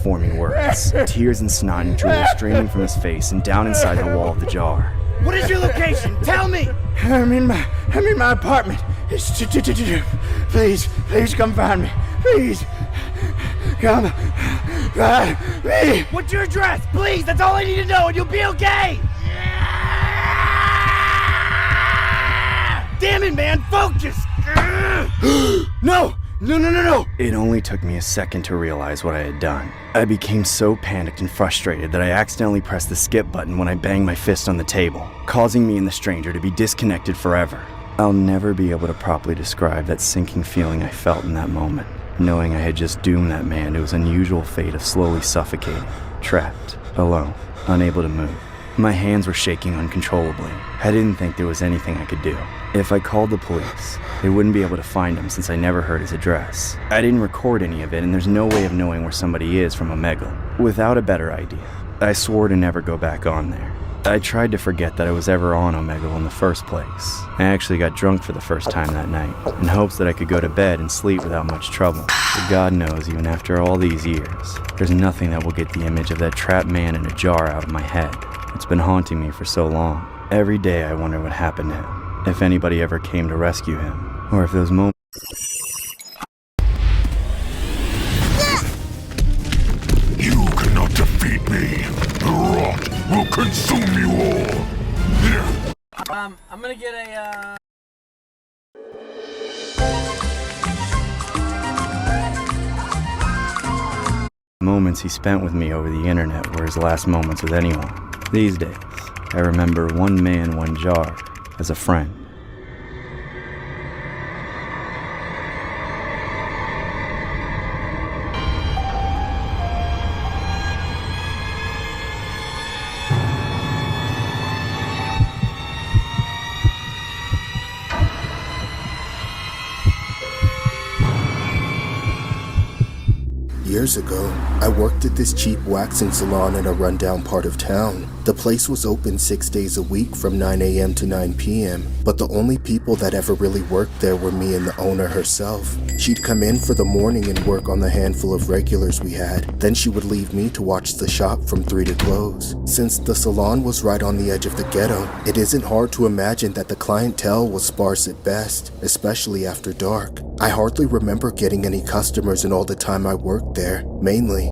forming words. Tears and snot and drool streaming from his face and down inside the wall of the jar. What is your location? Tell me! I'm in my apartment. Please come find me. Please. Come find me. What's your address? Please, that's all I need to know and you'll be okay! Damn it, man, focus! No! It only took me a second to realize what I had done. I became so panicked and frustrated that I accidentally pressed the skip button when I banged my fist on the table, causing me and the stranger to be disconnected forever. I'll never be able to properly describe that sinking feeling I felt in that moment, knowing I had just doomed that man to his unusual fate of slowly suffocating, trapped, alone, unable to move. My hands were shaking uncontrollably. I didn't think there was anything I could do. If I called the police, they wouldn't be able to find him since I never heard his address. I didn't record any of it, and there's no way of knowing where somebody is from Omegle. Without a better idea, I swore to never go back on there. I tried to forget that I was ever on Omegle in the first place. I actually got drunk for the first time that night, in hopes that I could go to bed and sleep without much trouble. But God knows, even after all these years, there's nothing that will get the image of that trapped man in a jar out of my head. It's been haunting me for so long. Every day I wonder what happened to him, if anybody ever came to rescue him, or if those moments... You cannot defeat me. The rot will consume you all. I'm gonna get a, Moments he spent with me over the internet were his last moments with anyone. These days, I remember one man, one jar as a friend. Years ago, I worked at this cheap waxing salon in a rundown part of town. The place was open 6 days a week from 9 a.m. to 9 p.m., but the only people that ever really worked there were me and the owner herself. She'd come in for the morning and work on the handful of regulars we had, then she would leave me to watch the shop from 3 to close. Since the salon was right on the edge of the ghetto, it isn't hard to imagine that the clientele was sparse at best, especially after dark. I hardly remember getting any customers in all the time I worked there, mainly